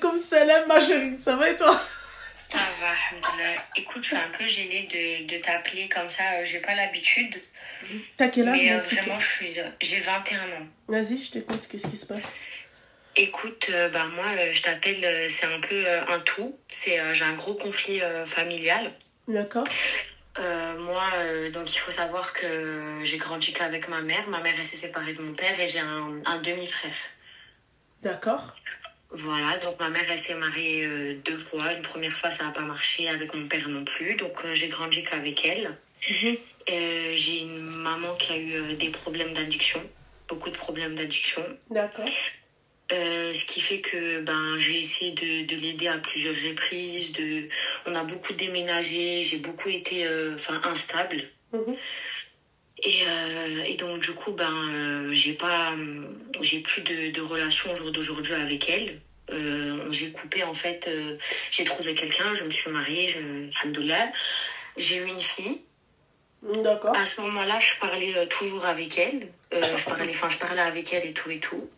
Comme Salam, ma chérie, ça va et toi? Ça va, alhamdoulilah. Écoute, je suis un peu gênée de t'appeler comme ça. J'ai pas l'habitude. T'as quel âge, Mais mon petit vraiment, j'ai 21 ans. Vas-y, je t'écoute, qu'est-ce qui se passe? Écoute, moi, je t'appelle, c'est un peu un tout. J'ai un gros conflit familial. D'accord. Donc il faut savoir que j'ai grandi qu'avec ma mère. Ma mère, elle s'est séparée de mon père et j'ai un demi-frère. D'accord. Voilà, donc ma mère, elle s'est mariée 2 fois. Une première fois, ça n'a pas marché, avec mon père non plus. Donc j'ai grandi qu'avec elle. J'ai une maman qui a eu des problèmes d'addiction, beaucoup de problèmes d'addiction. D'accord. Ce qui fait que j'ai essayé de l'aider à plusieurs reprises. On a beaucoup déménagé, j'ai beaucoup été instable. Et donc du coup j'ai plus de relation au jour d'aujourd'hui avec elle. J'ai coupé en fait. J'ai trouvé quelqu'un, je me suis mariée, alhamdoulilah. J'ai eu une fille. D'accord. À ce moment-là, je parlais toujours avec elle. Je parlais avec elle et tout et tout.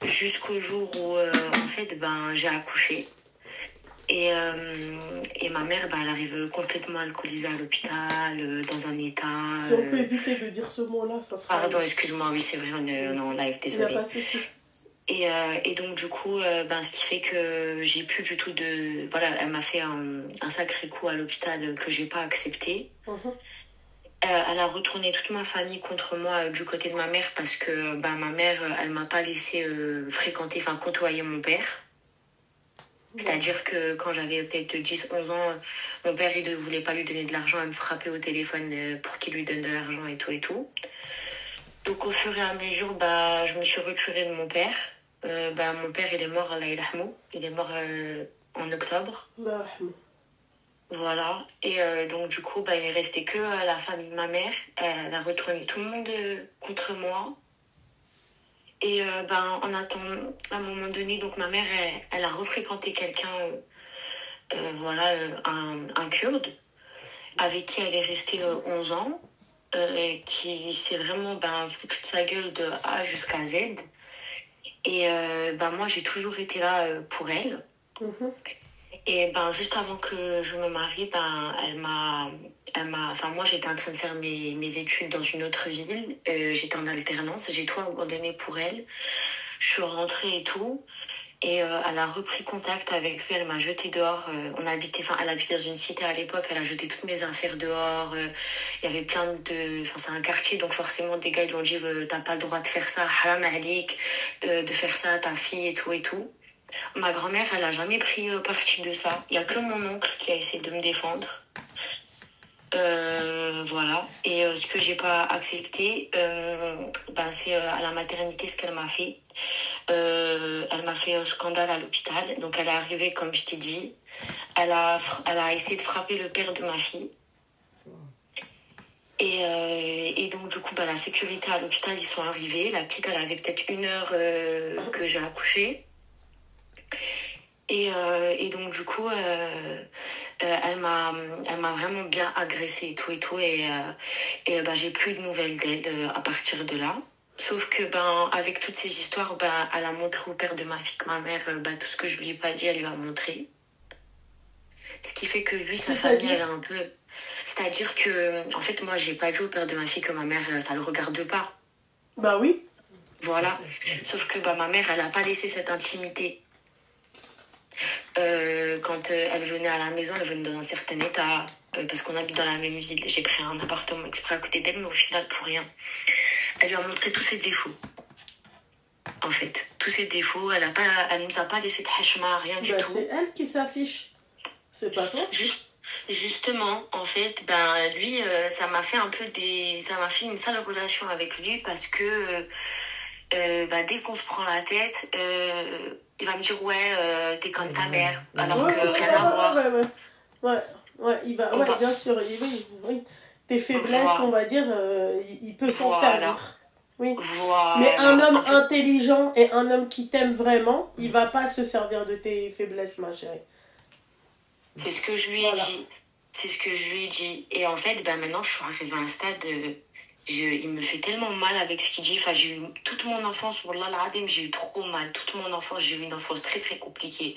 Jusqu'au jour où, en fait, j'ai accouché. Et ma mère, elle arrive complètement alcoolisée à l'hôpital, dans un état... Si on peut éviter de dire ce mot-là, ça sera... Pardon, excuse-moi, oui, c'est vrai, on est en live, Il n'y a désolée. pas de souci. Et donc, du coup, ce qui fait que j'ai plus du tout de... Voilà, elle m'a fait un sacré coup à l'hôpital que j'ai pas accepté. Elle a retourné toute ma famille contre moi du côté de ma mère parce que ma mère, elle m'a pas laissé côtoyer mon père. C'est-à-dire que quand j'avais peut-être 10-11 ans, mon père, il ne voulait pas lui donner de l'argent, elle me frappait au téléphone pour qu'il lui donne de l'argent et tout et tout. Donc au fur et à mesure, je me suis retirée de mon père. Mon père, il est mort, Allah yarhamou. Il est mort en octobre. Voilà. Et donc du coup, il restait que la famille de ma mère. Elle a retourné tout le monde contre moi. Et en attendant, à un moment donné, donc ma mère, elle a refréquenté quelqu'un, un Kurde, avec qui elle est restée 11 ans, qui s'est vraiment foutu de sa gueule de A jusqu'à Z. Et moi, j'ai toujours été là pour elle. Et juste avant que je me marie, moi j'étais en train de faire mes études dans une autre ville. J'étais en alternance, j'ai tout abandonné pour elle. Je suis rentrée et tout. Et elle a repris contact avec lui, elle m'a jeté dehors. Elle habitait dans une cité à l'époque, elle a jeté toutes mes affaires dehors. Il y avait plein de... c'est un quartier, donc forcément des gars ils lui ont dit t'as pas le droit de faire ça, haram alik, de faire ça à ta fille et tout et tout. Ma grand-mère, elle a jamais pris parti de ça. Il y a que mon oncle qui a essayé de me défendre. Voilà. Et ce que j'ai pas accepté, c'est à la maternité ce qu'elle m'a fait. Elle m'a fait un scandale à l'hôpital. Donc elle est arrivée, comme je t'ai dit. Elle a essayé de frapper le père de ma fille. Et donc du coup, la sécurité à l'hôpital, ils sont arrivés. La petite, elle avait peut-être 1 heure que j'ai accouché. Et donc du coup elle m'a vraiment bien agressée et tout et tout et j'ai plus de nouvelles d'elle à partir de là, sauf que avec toutes ces histoires elle a montré au père de ma fille que ma mère tout ce que je lui ai pas dit elle lui a montré, ce qui fait que lui sa famille elle a un peu, c'est-à-dire que en fait moi j'ai pas dit au père de ma fille que ma mère ça le regarde pas. Bah oui. Voilà, sauf que ma mère elle a pas laissé cette intimité. Quand elle venait à la maison, elle venait dans un certain état, parce qu'on habite dans la même ville. J'ai pris un appartement exprès à côté d'elle, mais au final, pour rien. Elle lui a montré tous ses défauts. En fait, tous ses défauts. Elle nous a pas laissé de hachma, rien du tout. C'est elle qui s'affiche. C'est pas toi. Justement, en fait, lui, ça m'a fait une sale relation avec lui, parce que dès qu'on se prend la tête, il va me dire t'es comme ta mère, alors que rien à voir. Ouais, il va, bien sûr, oui. Tes faiblesses, on va dire, il peut s'en servir. Oui. Voilà. Mais un homme intelligent et un homme qui t'aime vraiment, il va pas se servir de tes faiblesses, ma chérie. C'est ce que je lui ai dit. C'est ce que je lui ai dit. Et en fait, maintenant, je suis arrivée à un stade Il me fait tellement mal avec ce qu'il dit. Enfin, j'ai eu toute mon enfance, wallah l'adem, j'ai eu trop mal. Toute mon enfance, j'ai eu une enfance très très compliquée.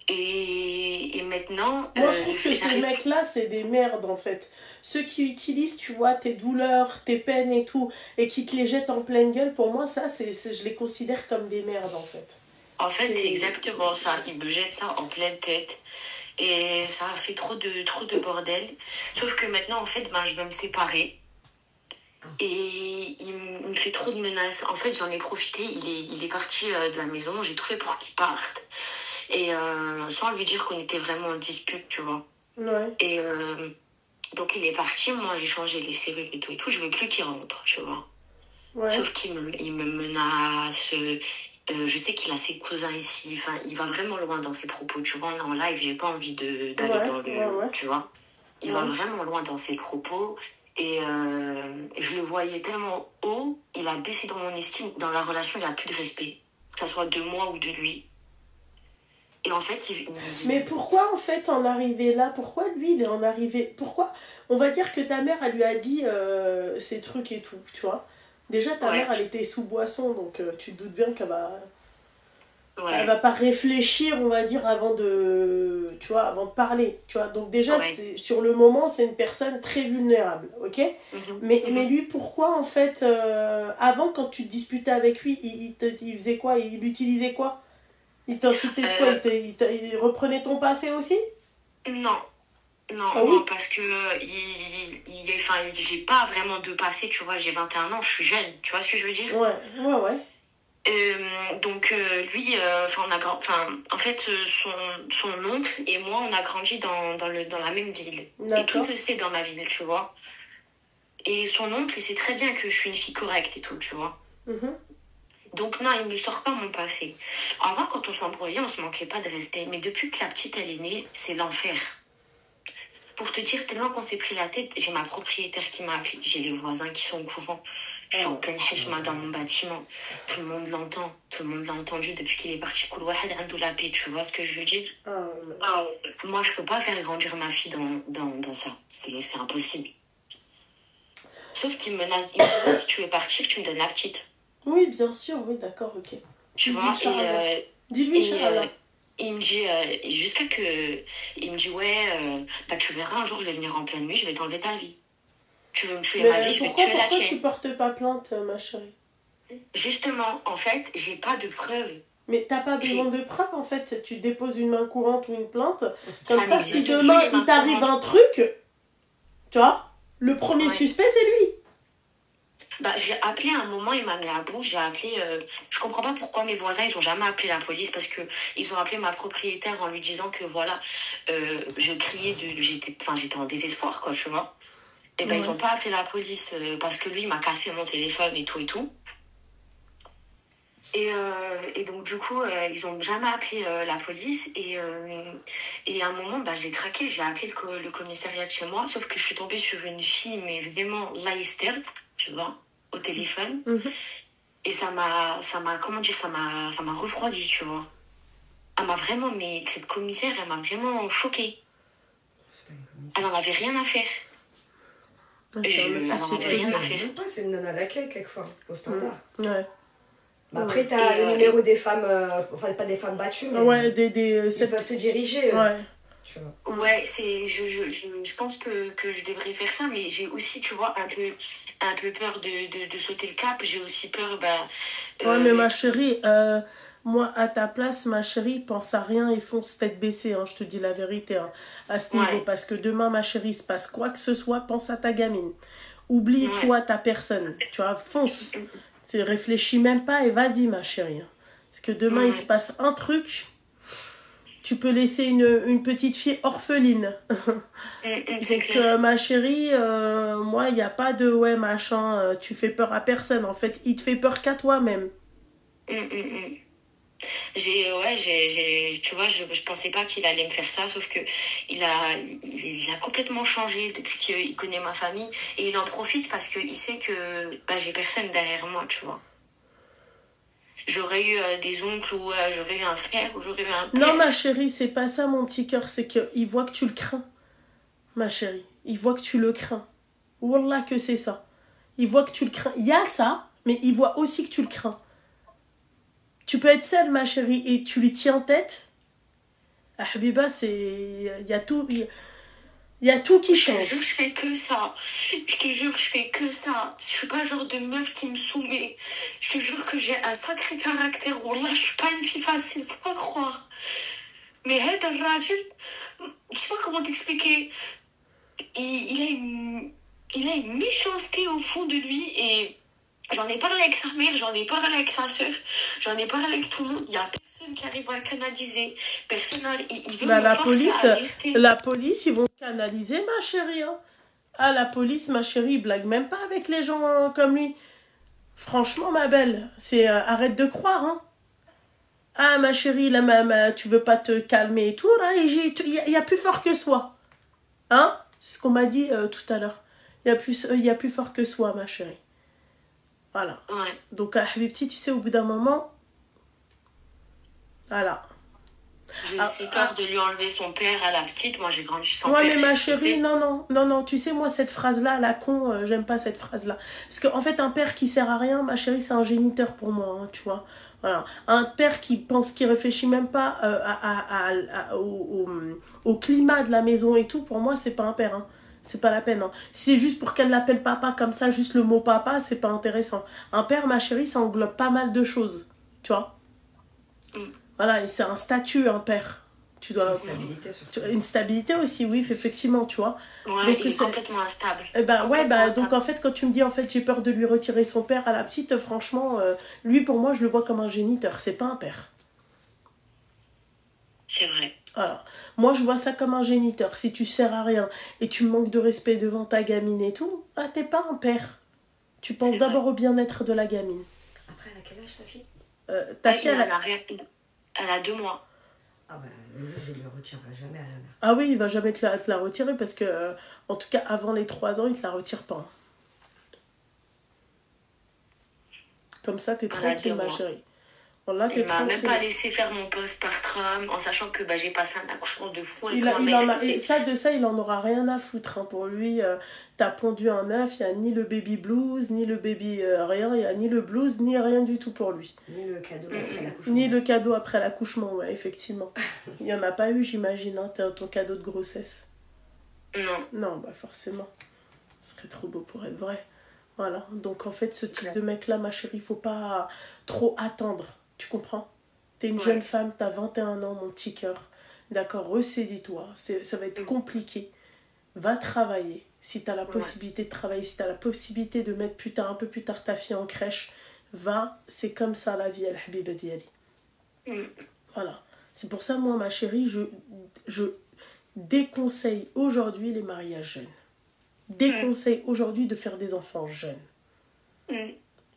Et maintenant, moi, je trouve que ces mecs-là, c'est des merdes, en fait. Ceux qui utilisent, tu vois, tes douleurs, tes peines et tout, et qui te les jettent en pleine gueule, pour moi, ça, je les considère comme des merdes, en fait. En fait, c'est exactement ça. Ils me jettent ça en pleine tête. Et ça a fait trop de bordel. Sauf que maintenant, en fait, ben, je veux me séparer. Et il me fait trop de menaces. En fait, j'en ai profité. Il est parti de la maison. J'ai tout fait pour qu'il parte. Et sans lui dire qu'on était vraiment en dispute, tu vois. Ouais. Et donc, il est parti. Moi, j'ai changé les serrures et tout. Je veux plus qu'il rentre, tu vois. Ouais. Sauf qu'il me menace. Je sais qu'il a ses cousins ici. Enfin, il va vraiment loin dans ses propos, tu vois. En live, j'ai pas envie d'aller dans le... Tu vois. Il va vraiment loin dans ses propos. Et je le voyais tellement haut, il a baissé dans mon estime. Dans la relation, il n'y a plus de respect. Que ça soit de moi ou de lui. Et en fait, Mais pourquoi, en fait, en arriver là? Pourquoi lui, il est en arrivé? Pourquoi? On va dire que ta mère, elle lui a dit ces trucs et tout, tu vois. Déjà, ta mère, elle était sous boisson, donc tu te doutes bien qu'elle va... Elle va pas réfléchir, on va dire, avant de parler, tu vois. Donc déjà, sur le moment, c'est une personne très vulnérable, ok. Mais lui, pourquoi, en fait, avant, quand tu te disputais avec lui, il faisait quoi? Il utilisait quoi? Il t'insultait quoi? Il reprenait ton passé aussi? Non. Non, parce que j'ai pas vraiment de passé, tu vois. J'ai 21 ans, je suis jeune, tu vois ce que je veux dire? Ouais. Donc lui, en fait, son oncle et moi, on a grandi dans la même ville. Et tout se sait dans ma ville, tu vois. Et son oncle, il sait très bien que je suis une fille correcte et tout, tu vois. Donc non, il ne me sort pas mon passé. Avant, quand on s'embrouillait, on se manquait pas de respect. Mais depuis que la petite, elle est née, c'est l'enfer. Pour te dire, tellement qu'on s'est pris la tête, j'ai ma propriétaire qui m'a appelé, j'ai les voisins qui sont au courant. Je suis en pleine hechma dans mon bâtiment. Tout le monde l'entend. Tout le monde l'a entendu depuis qu'il est parti. La paix, tu vois ce que je veux dire? Moi, je peux pas faire grandir ma fille dans ça. C'est impossible. Sauf qu'il me menace. Il me dit, si tu veux partir, tu me donnes la petite. Oui, bien sûr, oui, d'accord, ok. Tu vois, dis-lui, Inch'Allah. Il me dit, jusqu'à que... Il me dit, ouais, tu verras, un jour, je vais venir en pleine nuit, je vais t'enlever ta vie. Tu veux me tuer ma vie, je vais te tuer la tienne. Pourquoi tu portes pas plainte, ma chérie? Justement, en fait, j'ai pas de preuves. Mais t'as pas besoin de preuves, en fait. Tu déposes une main courante ou une plainte. Comme ça, si demain, il t'arrive un truc, tu vois, le premier suspect, c'est lui. Bah, j'ai appelé à un moment, il m'a mis à bout, j'ai appelé... je comprends pas pourquoi mes voisins, ils ont jamais appelé la police, parce que ils ont appelé ma propriétaire en lui disant que, voilà, je criais, j'étais en désespoir, quoi, tu vois. Et ben, ils ont pas appelé la police, parce que lui, il m'a cassé mon téléphone et tout. Et donc, du coup, ils ont jamais appelé la police. Et à un moment, bah, j'ai craqué, j'ai appelé le commissariat de chez moi, sauf que je suis tombée sur une fille, mais vraiment laïster, tu vois, au téléphone. Et ça m'a refroidi, tu vois. Elle m'a vraiment, mais cette commissaire, elle m'a vraiment choquée. Elle n'en avait rien à faire. Elle n'en avait rien à faire. C'est une nana d'accueil, quelquefois, au standard. Ouais. Bah après, t'as le numéro des femmes, enfin, pas des femmes battues, mais ils peuvent te diriger. Tu vois. Ouais, je pense que je devrais faire ça, mais j'ai aussi, tu vois, un peu peur de sauter le cap. J'ai aussi peur, ouais, mais ma chérie, moi, à ta place, ma chérie, pense à rien et fonce tête baissée, hein, je te dis la vérité, hein, à ce niveau. Parce que demain, ma chérie, il se passe quoi que ce soit, pense à ta gamine. Oublie-toi ta personne, tu vois, fonce. Tu réfléchis même pas et vas-y, ma chérie. Parce que demain, il se passe un truc... Tu peux laisser une petite fille orpheline. Donc, ma chérie, moi, il n'y a pas de ouais, machin, tu fais peur à personne. En fait, il te fait peur qu'à toi-même. Tu vois, je pensais pas qu'il allait me faire ça, sauf que il a complètement changé depuis qu'il connaît ma famille. Et il en profite parce qu'il sait que j'ai personne derrière moi, tu vois. J'aurais eu des oncles ou j'aurais eu un frère ou j'aurais eu un père. Non, ma chérie, c'est pas ça, mon petit cœur. C'est qu'il voit que tu le crains, ma chérie. Il voit que tu le crains. Wallah que c'est ça. il voit que tu le crains. Il y a ça, mais il voit aussi que tu le crains. Tu peux être seule, ma chérie, et tu lui tiens tête. Ah, Habiba, c'est... Il y a tout... Il y a tout qui change. Je te jure, je fais que ça. Je te jure, je fais que ça. Je suis pas le genre de meuf qui me soumet. Je te jure que j'ai un sacré caractère. Wallah, je suis pas une fille facile, faut pas croire. Mais Heda Rajil, je sais pas comment t'expliquer. Il a une méchanceté au fond de lui et j'en ai parlé avec sa mère, j'en ai parlé avec sa soeur, j'en ai parlé avec tout le monde. Il y a personne qui arrive à le canaliser. Personne, il veut me forcer à rester. La police, ils vont canaliser, ma chérie. Hein. Ah, la police, ma chérie, ils blaguent même pas avec les gens comme lui. Franchement, ma belle, c'est arrête de croire. Hein. Ah, ma chérie, là, tu veux pas te calmer et tout. Il y a plus fort que soi. Hein? C'est ce qu'on m'a dit tout à l'heure. Il y a plus fort que soi, ma chérie. Voilà. Ouais. Donc, Habibti, tu sais, au bout d'un moment, voilà. J'ai aussi peur de lui enlever son père à la petite. Moi, j'ai grandi sans père. Ouais, mais ma chérie, non. Tu sais, moi, cette phrase-là, la con, j'aime pas cette phrase-là. Parce qu'en fait, un père qui sert à rien, ma chérie, c'est un géniteur pour moi, hein, tu vois. Voilà. Un père qui réfléchit même pas au climat de la maison et tout, pour moi, c'est pas un père, hein. C'est pas la peine. Hein. Si c'est juste pour qu'elle l'appelle papa comme ça, juste le mot papa, c'est pas intéressant. Un père, ma chérie, ça englobe pas mal de choses. Tu vois. Voilà, et c'est un statut, un père. Tu dois... Une stabilité aussi, oui, effectivement, tu vois. Ouais, donc, il est complètement instable. Donc en fait, quand tu me dis, en fait, j'ai peur de lui retirer son père à la petite, franchement, lui, pour moi, je le vois comme un géniteur. C'est pas un père. C'est vrai. Voilà. Moi, je vois ça comme un géniteur. Si tu sers à rien et tu manques de respect devant ta gamine et tout, t'es pas un père. Tu penses d'abord au bien-être de la gamine. Après, elle a quel âge, ta fille Ta fille, elle a 2 mois. Ah ben, le juge, je ne le retirerai jamais à la mère. Ah oui, il va jamais te la retirer parce que, en tout cas, avant les 3 ans, il te la retire pas. Comme ça, t'es tranquille, ma chérie. Là, il m'a même pas laissé faire mon postpartum en sachant que j'ai passé un accouchement de fou. Et ça, il en aura rien à foutre. Hein. Pour lui, t'as pondu un œuf, il n'y a ni le baby blues, ni le baby rien, il n'y a ni le blues, ni rien du tout pour lui. Ni le cadeau après l'accouchement. Ni le cadeau après l'accouchement, ouais, effectivement. Il n'y en a pas eu, j'imagine, hein, ton cadeau de grossesse. Non. Non, bah forcément. Ce serait trop beau pour être vrai. Voilà. Donc en fait, ce type de mec-là, ma chérie, il faut pas trop attendre. Tu comprends? T'es une jeune femme, t'as 21 ans, mon petit cœur. D'accord, ressaisis-toi. Ça va être compliqué. Va travailler. Si t'as la possibilité de travailler, si t'as la possibilité de mettre un peu plus tard ta fille en crèche, va. C'est comme ça la vie, al-Habiba Diali. Voilà. C'est pour ça, moi, ma chérie, je déconseille aujourd'hui les mariages jeunes. Déconseille aujourd'hui de faire des enfants jeunes.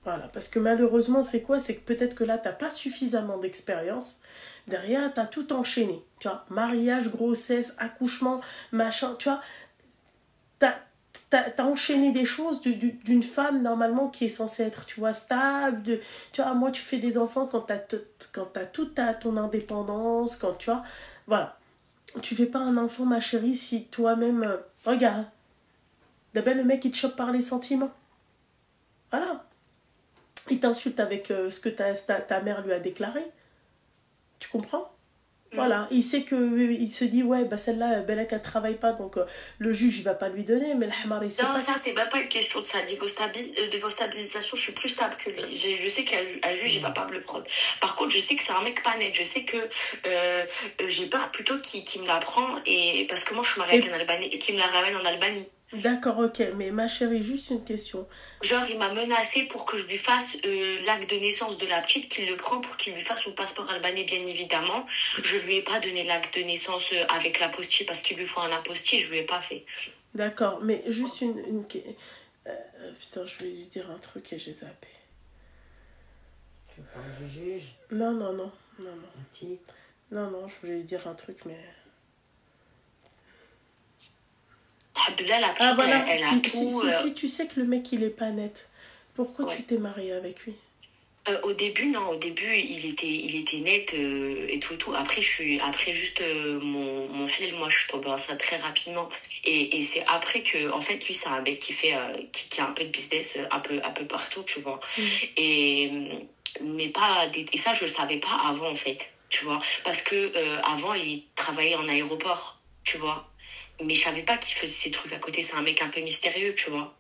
Voilà, parce que malheureusement, c'est quoi? C'est que peut-être que là, t'as pas suffisamment d'expérience. Derrière, t'as tout enchaîné. Tu vois, mariage, grossesse, accouchement, machin, tu vois. T'as enchaîné des choses d'une femme, normalement, qui est censée être, tu vois, stable. Tu vois, moi, tu fais des enfants quand t'as toute ton indépendance, quand, tu vois, voilà. Tu fais pas un enfant, ma chérie, si toi-même... regarde. D'abord, le mec, il te chope par les sentiments. Voilà. Il t'insulte avec ce que ta mère lui a déclaré. Tu comprends? Voilà. Il sait que... Il se dit, ouais, bah celle-là, Belek, elle travaille pas, donc le juge, il va pas lui donner, mais le hamar, il sait pas... Non, ça, c'est même pas une question de sa déstabilisation. Je suis plus stable que lui. Je sais qu'un juge, il va pas me le prendre. Par contre, je sais que c'est un mec pas net. Je sais que j'ai peur plutôt qu'il me la prend, et parce que moi, je suis mariée avec un Albanais, et qu'il me la ramène en Albanie. D'accord, ok, mais ma chérie, juste une question. Genre, il m'a menacé pour que je lui fasse l'acte de naissance de la petite, qu'il le prend pour qu'il lui fasse son passeport albanais, bien évidemment. Je lui ai pas donné l'acte de naissance avec l'apostille parce qu'il lui faut un apostille, je lui ai pas fait. D'accord, mais juste une... putain, je vais lui dire un truc et j'ai zappé. Tu parles du juge? Non. Non, je voulais lui dire un truc, mais... Là, la petite, voilà. elle a tout... Si tu sais que le mec, il est pas net, pourquoi tu t'es mariée avec lui? Au début, non, au début, il était net et tout et tout. Après juste mon halal, moi, je suis tombée enceinte très rapidement. Et c'est après que, en fait, lui, c'est un mec qui a un peu de business un peu partout, tu vois. Et, mais pas, et ça, je le savais pas avant, en fait, tu vois. Parce que avant, il travaillait en aéroport, tu vois. Mais je savais pas qu'il faisait ces trucs à côté. C'est un mec un peu mystérieux, tu vois.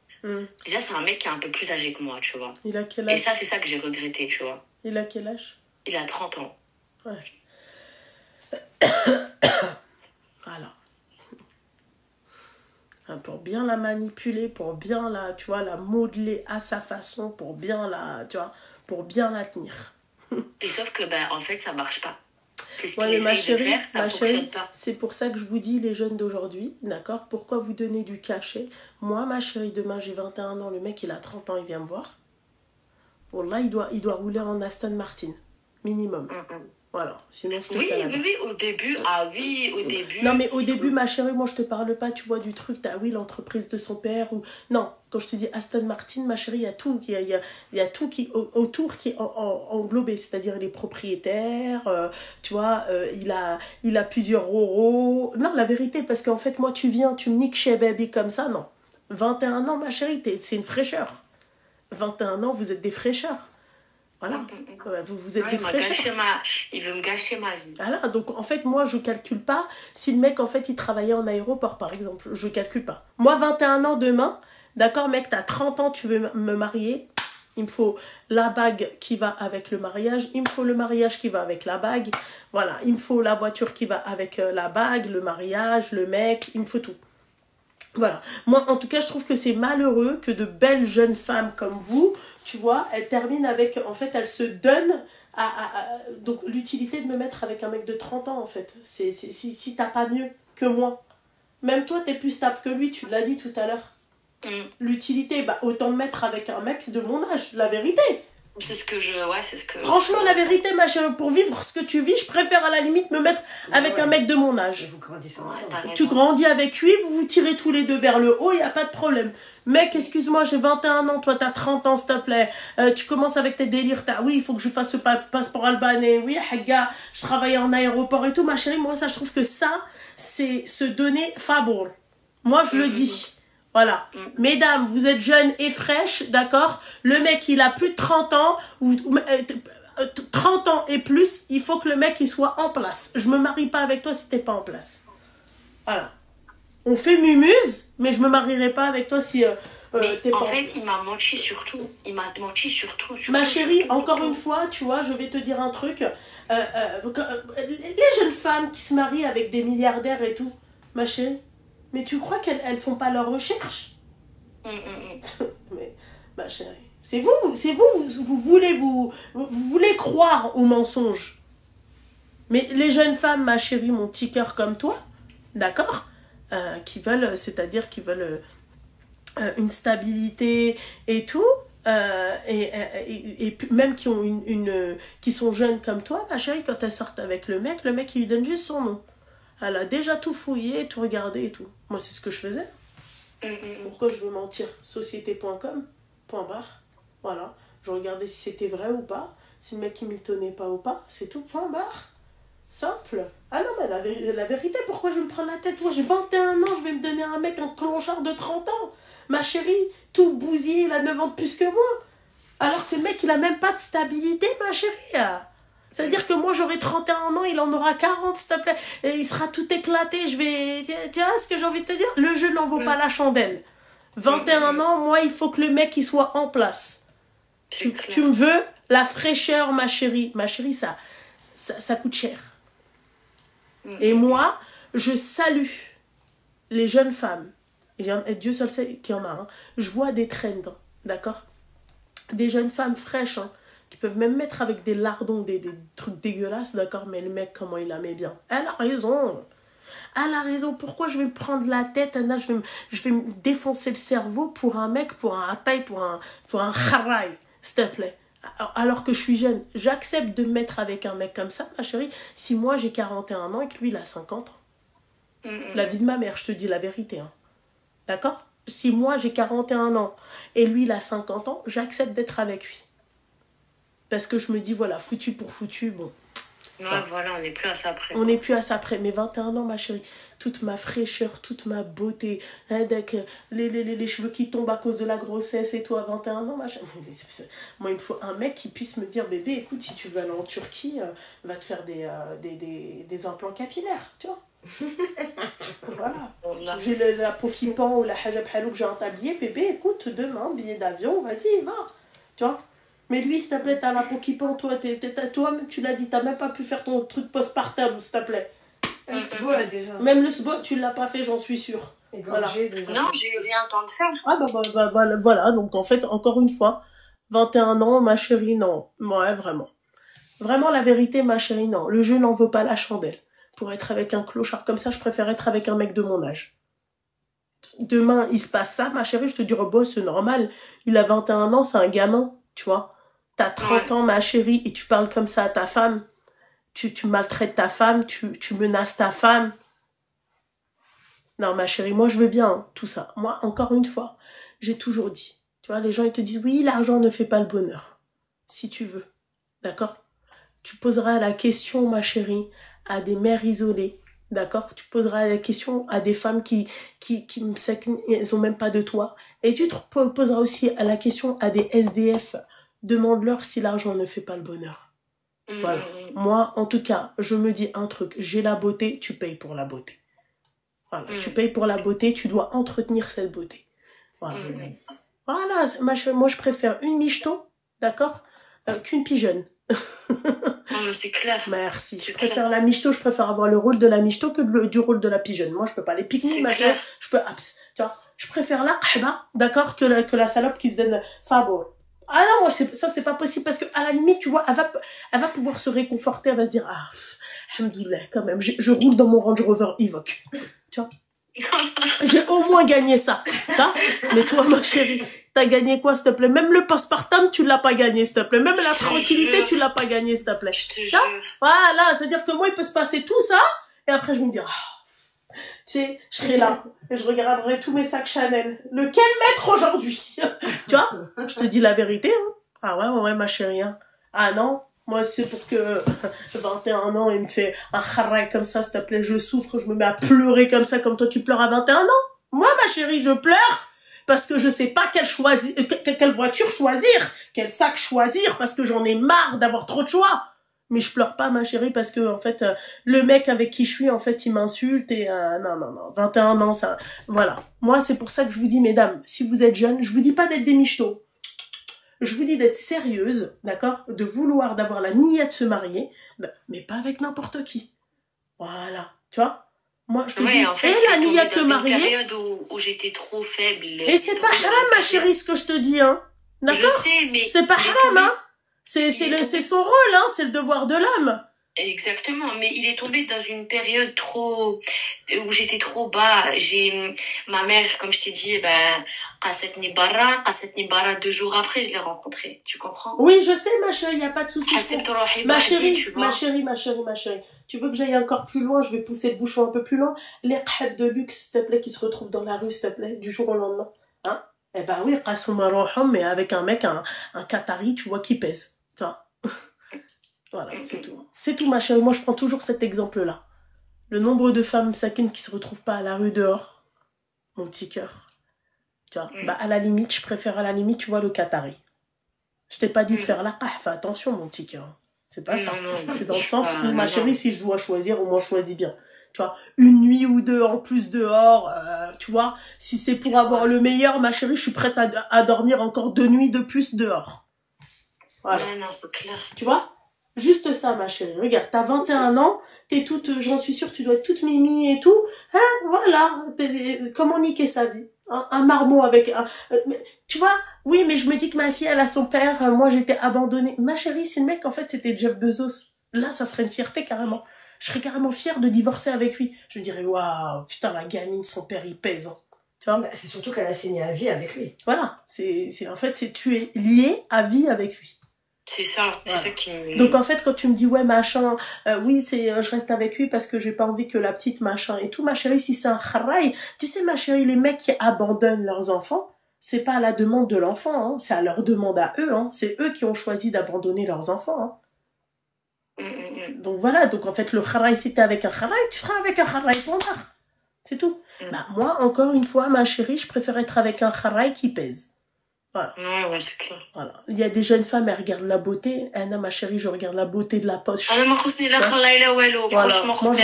Déjà, c'est un mec qui est un peu plus âgé que moi, tu vois. Il a quel âge? Et ça, c'est ça que j'ai regretté, tu vois. Il a quel âge? Il a 30 ans. Ouais. Voilà. Pour bien la manipuler, pour bien la, tu vois, la modeler à sa façon, pour bien la, tu vois, pour bien la tenir. Et sauf que, ben, en fait, ça marche pas. Qu'est-ce qu'il essaye de faire, ça fonctionne pas. C'est pour ça que je vous dis, les jeunes d'aujourd'hui, d'accord, pourquoi vous donnez du cachet? Moi, ma chérie, demain, j'ai 21 ans, le mec, il a 30 ans, il vient me voir. Voilà, il doit rouler en Aston Martin, minimum. Voilà, sinon je te oui, au début, au début. Non, mais au début, ma chérie, moi, je te parle pas, tu vois, du truc, oui, l'entreprise de son père, ou... Non, quand je te dis Aston Martin, ma chérie, il y a tout, il y a tout qui, autour qui est englobé, c'est-à-dire les propriétaires, tu vois, il a plusieurs roros. Non, la vérité, parce qu'en fait, moi, tu viens, tu me niques chez Baby comme ça, non. 21 ans, ma chérie, c'est une fraîcheur. 21 ans, vous êtes des fraîcheurs. Voilà, vous êtes des fraîcheurs. Il veut me gâcher ma vie. Voilà, donc en fait, moi, je calcule pas si le mec, en fait, il travaillait en aéroport, par exemple. Je calcule pas. Moi, 21 ans demain, d'accord, mec, t'as 30 ans, tu veux me marier. Il me faut la bague qui va avec le mariage. Il me faut le mariage qui va avec la bague. Voilà, il me faut la voiture qui va avec la bague, le mariage, le mec. Il me faut tout. Voilà. Moi, en tout cas, je trouve que c'est malheureux que de belles jeunes femmes comme vous, tu vois, elles terminent avec... En fait, elles se donnent donc l'utilité de me mettre avec un mec de 30 ans, en fait. Si t'as pas mieux que moi. Même toi, t'es plus stable que lui, tu l'as dit tout à l'heure. L'utilité, bah, autant me mettre avec un mec de mon âge, la vérité. C'est ce que Franchement, la vérité, ma chérie, pour vivre ce que tu vis, je préfère à la limite me mettre avec un mec de mon âge. Et vous grandissez ensemble. Tu grandis avec lui, vous vous tirez tous les deux vers le haut, il n'y a pas de problème. Mec, excuse-moi, j'ai 21 ans, toi t'as 30 ans, s'il te plaît. Tu commences avec tes délires, oui, il faut que je fasse ce passeport albanais, oui, haga, je travaille en aéroport et tout, ma chérie, moi ça, je trouve que ça, c'est se donner favor. Moi, je le dis. Voilà. Mesdames, vous êtes jeunes et fraîches, d'accord? Le mec, il a plus de 30 ans, ou 30 ans et plus, il faut que le mec, il soit en place. Je me marie pas avec toi si t'es pas en place. Voilà. On fait mumuse, mais je me marierai pas avec toi si t'es pas en place. En fait, il m'a menti surtout. Ma chérie, encore une fois, tu vois, je vais te dire un truc. Les jeunes femmes qui se marient avec des milliardaires et tout, ma chérie, mais tu crois qu'elles font pas leurs recherches? Mais, ma chérie, vous voulez croire aux mensonges. Mais les jeunes femmes, ma chérie, mon petit cœur comme toi, d'accord, qui veulent, c'est-à-dire qui veulent une stabilité et tout, et même qui ont qui sont jeunes comme toi, ma chérie, quand elles sortent avec le mec, il lui donne juste son nom. Elle a déjà tout fouillé, tout regardé et tout. Moi, c'est ce que je faisais. Pourquoi je veux mentir? Société.com, .bar. Voilà. Je regardais si c'était vrai ou pas. Si le mec il m'y tenait pas ou pas. C'est tout, .bar. Simple. Ah non, mais la vérité, pourquoi je me prends la tête? Moi, j'ai 21 ans, je vais me donner un mec, un clochard de 30 ans. Ma chérie, tout bousillé, il a 9 ans de plus que moi. Alors que le mec, il a même pas de stabilité, ma chérie. C'est-à-dire que moi, j'aurai 31 ans, il en aura 40, s'il te plaît. Et il sera tout éclaté. Tu vois ce que j'ai envie de te dire? Le jeu n'en vaut pas la chandelle. 21 ans, moi, il faut que le mec, il soit en place. Tu me veux la fraîcheur, ma chérie. Ma chérie, ça coûte cher. Et moi, je salue les jeunes femmes. Et Dieu seul sait qu'il y en a. Hein. Je vois des trends, d'accord? Des jeunes femmes fraîches, hein, qui peuvent même mettre avec des lardons, des trucs dégueulasses, d'accord? Mais le mec, comment il la met bien? Elle a raison. Elle a raison. Pourquoi je vais me prendre la tête, Anna, je vais me défoncer le cerveau pour un mec, pour un ataï, pour un kharaï, s'il te plaît? Alors que je suis jeune, j'accepte de me mettre avec un mec comme ça, ma chérie, si moi j'ai 41 ans et que lui il a 50 ans. La vie de ma mère, je te dis la vérité. Hein. D'accord? Si moi j'ai 41 ans et lui il a 50 ans, j'accepte d'être avec lui. Parce que je me dis, voilà, foutu pour foutu, bon. Ouais, voilà, on n'est plus à ça après. On n'est plus à ça après. Mais 21 ans, ma chérie, toute ma fraîcheur, toute ma beauté, hein, les cheveux qui tombent à cause de la grossesse et tout, à 21 ans, ma chérie. Moi, il me faut un mec qui puisse me dire, bébé, écoute, si tu veux aller en Turquie, va te faire des implants capillaires, tu vois. Voilà. J'ai la peau qui pend ou la hajab halou que j'ai un tablier, bébé, écoute, demain, billet d'avion, vas-y, va. Tu vois. Mais lui, s'il te plaît, t'as la peau qui pend, toi, toi-même, tu l'as dit, t'as même pas pu faire ton truc postpartum, s'il te plaît. Le SBO, là, déjà. Même le SBO, tu l'as pas fait, j'en suis sûre. Voilà. Non, j'ai eu rien le temps de faire. Ah, voilà, donc en fait, encore une fois, 21 ans, ma chérie, non. Ouais, vraiment. Vraiment, la vérité, ma chérie, non. Le jeu n'en vaut pas la chandelle. Pour être avec un clochard comme ça, je préfère être avec un mec de mon âge. Demain, il se passe ça, ma chérie, je te dirais, bon, c'est normal. Il a 21 ans, c'est un gamin, tu vois. T'as 30 ans, ma chérie, et tu parles comme ça à ta femme. Tu maltraites ta femme, tu menaces ta femme. Non, ma chérie, moi, je veux bien, hein, tout ça. Moi, encore une fois, j'ai toujours dit. Tu vois, les gens, ils te disent, oui, l'argent ne fait pas le bonheur. Si tu veux. D'accord? Tu poseras la question, ma chérie, à des mères isolées. D'accord? Tu poseras la question à des femmes qui elles ont même pas de toit. Et tu te poseras aussi la question à des SDF. Demande-leur si l'argent ne fait pas le bonheur. Voilà. Moi, en tout cas, je me dis un truc. J'ai la beauté, tu payes pour la beauté. Voilà. Tu payes pour la beauté, tu dois entretenir cette beauté. Voilà. Voilà. Moi, je préfère une michto, d'accord, qu'une pigeonne. Non, c'est clair. Merci. Je préfère la michto, je préfère avoir le rôle de la michto que du rôle de la pigeonne. Moi, je peux pas les pique-niques, machin. Je peux, tu vois, je préfère la d'accord, que la salope qui se donne fabo. Ah non, moi, ça, c'est pas possible parce que, à la limite, tu vois, elle va pouvoir se réconforter, elle va se dire, ah, alhamdoulilah, quand même, je roule dans mon Range Rover Evoque. Tu vois? J'ai au moins gagné ça. Mais toi, ma chérie, t'as gagné quoi, s'il te plaît? Même le postpartum, tu l'as pas gagné, s'il te plaît. Même la tranquillité, tu l'as pas gagné, s'il te plaît. Je te jure. Voilà, c'est-à-dire que moi, il peut se passer tout ça, et après, je me dis, tu sais, je serai là, et je regarderai tous mes sacs Chanel. Lequel mettre aujourd'hui? Tu vois? Je te dis la vérité, hein. Ah ouais, ma chérie, hein. Ah non, moi, c'est pour que 21 ans, il me fait un kharray comme ça, s'il te plaît, je souffre, je me mets à pleurer comme ça, comme toi, tu pleures à 21 ans. Moi, ma chérie, je pleure parce que je sais pas quelle voiture choisir, quel sac choisir, parce que j'en ai marre d'avoir trop de choix. Mais je pleure pas, ma chérie, parce que, en fait, le mec avec qui je suis, en fait, il m'insulte et, non, 21 ans, ça, voilà. Moi, c'est pour ça que je vous dis, mesdames, si vous êtes jeunes, je vous dis pas d'être des michtos. Je vous dis d'être sérieuse, d'accord? De vouloir, d'avoir la niette de se marier, mais pas avec n'importe qui. Voilà. Tu vois? Moi, je te dis, en fait, et la niette de te marier. C'est une période où j'étais trop faible. Et c'est pas haram, ma chérie, ce que je te dis, hein. D'accord? Je sais, mais. C'est pas haram, hein. C'est son rôle, hein. C'est le devoir de l'homme. Exactement, mais il est tombé dans une période où j'étais trop bas. Ma mère, comme je t'ai dit, Qasset Nibara, 2 jours après, je l'ai rencontré. Tu comprends? Oui, je sais, ma chérie, y a pas de souci. Ma chérie, tu vois. ma chérie. Tu veux que j'aille encore plus loin? Je vais pousser le bouchon un peu plus loin. Les khab de luxe, s'il te plaît, qui se retrouvent dans la rue, s'il te plaît, du jour au lendemain. Hein? Eh ben oui, mais avec un mec, un Qatari, tu vois, qui pèse. Tu vois? Voilà, c'est tout. C'est tout, ma chérie. Moi, je prends toujours cet exemple-là. Le nombre de femmes sakines qui se retrouvent pas à la rue dehors. Mon petit cœur. Tu vois, à la limite, je préfère tu vois, le Qatari. Je t'ai pas dit de faire la fais attention, mon petit cœur. C'est pas ça. C'est dans le sens où, ma chérie, si je dois choisir, au moins, choisis bien. Tu vois, une nuit ou 2 en plus dehors, tu vois, si c'est pour avoir le meilleur, ma chérie, je suis prête à dormir encore 2 nuits de plus dehors. Voilà. Ouais, non, c'est clair. Tu vois? Juste ça, ma chérie. Regarde, t'as 21 ans, t'es toute, j'en suis sûre, tu dois être toute mimi et tout. Hein, voilà. Comment niquer sa vie? Un marmot avec tu vois? Oui, mais je me dis que ma fille, elle a son père, moi, j'étais abandonnée. Ma chérie, c'est le mec, en fait, c'était Jeff Bezos. Là, ça serait une fierté, carrément. Je serais carrément fière de divorcer avec lui. Je me dirais, waouh, putain, la gamine, son père, il pèse, hein. Tu vois? C'est surtout qu'elle a signé à vie avec lui. Voilà. En fait, tu es lié à vie avec lui. C'est ça, c'est ça qui me... Donc en fait, quand tu me dis, ouais, machin, oui, je reste avec lui parce que j'ai pas envie que la petite machin et tout, ma chérie, si c'est un kharaï, tu sais, ma chérie, les mecs qui abandonnent leurs enfants, c'est pas à la demande de l'enfant, hein, c'est à leur demande à eux, hein, c'est eux qui ont choisi d'abandonner leurs enfants, hein. Donc voilà, donc en fait le kharaï, si t'es avec un kharaï, tu seras avec un kharaï pour c'est tout. Bah, moi, encore une fois, ma chérie, je préfère être avec un kharaï qui pèse. Voilà. Ouais, c'est clair. Voilà. Il y a des jeunes femmes, elles regardent la beauté. Anna, ma chérie, je regarde la beauté de la poche. Voilà. Moi, je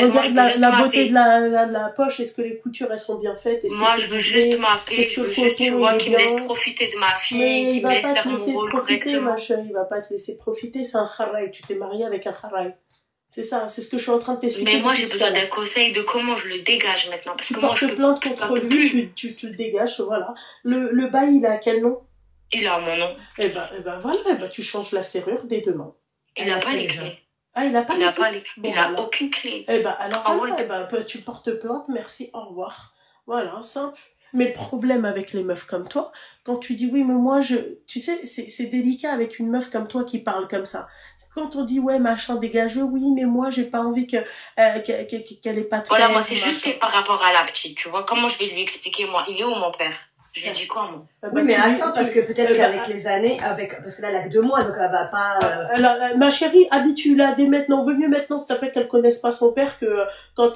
regarde la beauté de la poche. Est-ce que les coutures, elles sont bien faites? Moi, je veux juste m'appeler. Je veux juste, tu vois, qu'il me laisse profiter de ma fille, qu'il me laisse faire mon rôle correctement. Ma chérie, il va pas te laisser profiter. C'est un kharaï. Tu t'es mariée avec un kharaï. C'est ça, c'est ce que je suis en train de t'expliquer. Mais moi, j'ai besoin d'un conseil de comment je le dégage maintenant. Parce que moi, je plainte contre lui, tu le dégages, voilà. Le bail, il a quel nom? Il a mon nom. Eh ben voilà, tu changes la serrure des deux mains. Il n'a pas les clés. Ah, il n'a pas les clés? Il n'a aucune clé. Eh ben alors, tu portes plainte, merci, au revoir. Voilà, simple. Mais le problème avec les meufs comme toi, quand tu dis oui, mais moi, tu sais, c'est délicat avec une meuf comme toi qui parle comme ça. Quand on dit ouais machin dégageux, oui mais moi j'ai pas envie qu'elle ait pas de voilà, moi c'est juste par rapport à la petite, tu vois, comment je vais lui expliquer, moi il est où mon père? Je lui dis quoi, moi? Oui, mais attends, parce que peut-être qu'avec les années, parce que là, elle a que 2 mois, donc elle va pas... ma chérie, habitue-la dès maintenant. Vaut mieux maintenant, s'il te plaît, qu'elle connaisse pas son père, que quand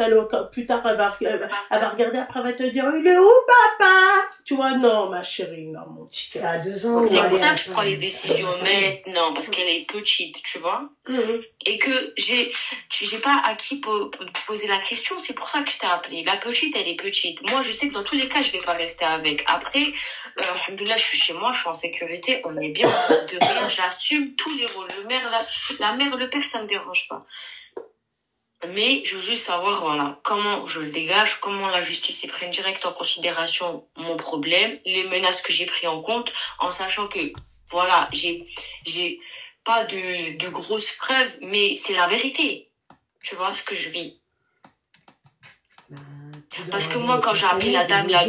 plus tard, elle va regarder, après, elle va te dire, il est où, papa? Tu vois, non, ma chérie, non, mon petit cœur. Ça a 2 ans. C'est pour ça que je prends les décisions maintenant, parce qu'elle est petite, tu vois. Et que j'ai pas à qui poser la question, c'est pour ça que je t'ai appelé. La petite, elle est petite. Moi, je sais que dans tous les cas, je vais pas rester avec. Après, alhamdoulilah, je suis chez moi, je suis en sécurité, on est bien, on de rien, j'assume tous les rôles. Le mère, la mère, le père, ça me dérange pas. Mais je veux juste savoir, voilà, comment je le dégage, comment la justice prenne direct en considération mon problème, les menaces que j'ai pris en compte, en sachant que, voilà, j'ai pas de grosses preuves, mais c'est la vérité. Tu vois ce que je vis. Parce que moi, quand j'ai appelé la dame là,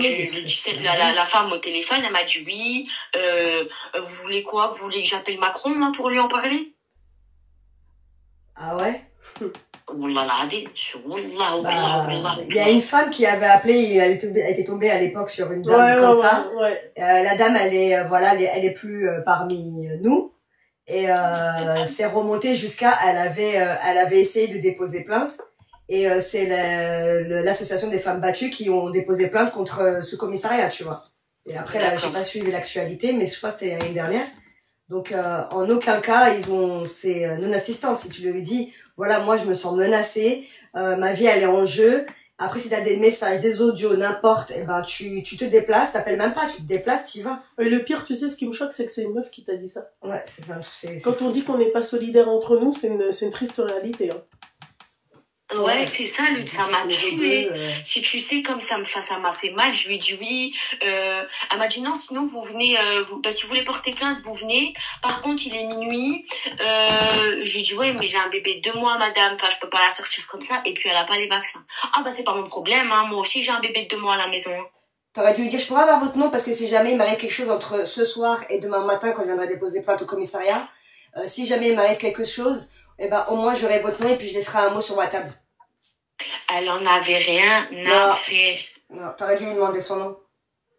la femme au téléphone, elle m'a dit oui, vous voulez quoi? Vous voulez que j'appelle Macron là, pour lui en parler? Ah ouais? Wallah, il y a une femme qui avait appelé, elle était tombée à l'époque sur une dame comme ça. La dame, elle est plus parmi nous. Et c'est remonté jusqu'à, elle avait essayé de déposer plainte. Et c'est l'association des femmes battues qui ont déposé plainte contre ce commissariat, tu vois. Et après, là, j'ai pas suivi l'actualité, mais je crois que c'était l'année dernière. Donc, en aucun cas, c'est non-assistance. Si tu lui dis, voilà, moi, je me sens menacée, ma vie, elle est en jeu. Après, si t'as des messages, des audios, n'importe, eh ben, tu te déplaces, t'appelles même pas, tu te déplaces, t'y vas. Et le pire, tu sais, ce qui me choque, c'est que c'est une meuf qui t'a dit ça. Ouais, c'est ça. Quand on dit qu'on n'est pas solidaire entre nous, c'est une triste réalité, hein. Ouais, c'est ça, ça m'a tué. Si tu sais, comme ça m'a fait mal, je lui ai dit oui. Elle m'a dit non, sinon vous venez, si vous voulez porter plainte, vous venez. Par contre, il est minuit. Je lui ai dit ouais, mais j'ai un bébé de 2 mois, madame. Enfin, je peux pas la sortir comme ça. Et puis, elle a pas les vaccins. Ah, bah, c'est pas mon problème, hein. Moi aussi, j'ai un bébé de 2 mois à la maison. T'aurais dû lui dire, je pourrais avoir votre nom parce que si jamais il m'arrive quelque chose entre ce soir et demain matin quand je viendrai déposer plainte au commissariat, si jamais il m'arrive quelque chose, eh ben, au moins j'aurai votre nom et puis je laisserai un mot sur ma table. Elle en avait rien à faire. Non, t'aurais dû lui demander son nom.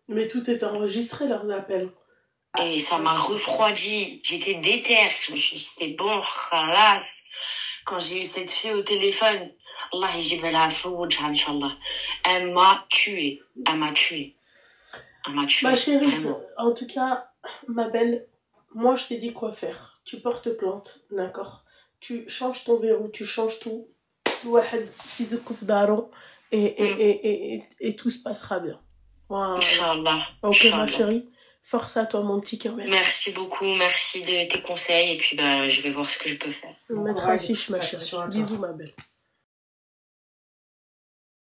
Mais tout est enregistré, leurs appels. Et ça m'a refroidi. J'étais déterre. Je me suis dit, c'est bon, khalas. Quand j'ai eu cette fille au téléphone, Allah yjib la fawj, Inch'Allah. Elle m'a tué. Ma chérie, vraiment. En tout cas, ma belle, moi je t'ai dit quoi faire. Tu portes plainte, d'accord? Tu changes ton verrou, tu changes tout. Et tout se passera bien. Voilà. Inch'Allah. Ok, ma chérie. Force à toi, mon petit cœur. Merci beaucoup, merci de tes conseils. Et puis, je vais voir ce que je peux faire. Mettre affiche, ma chérie. Bisous, ma belle.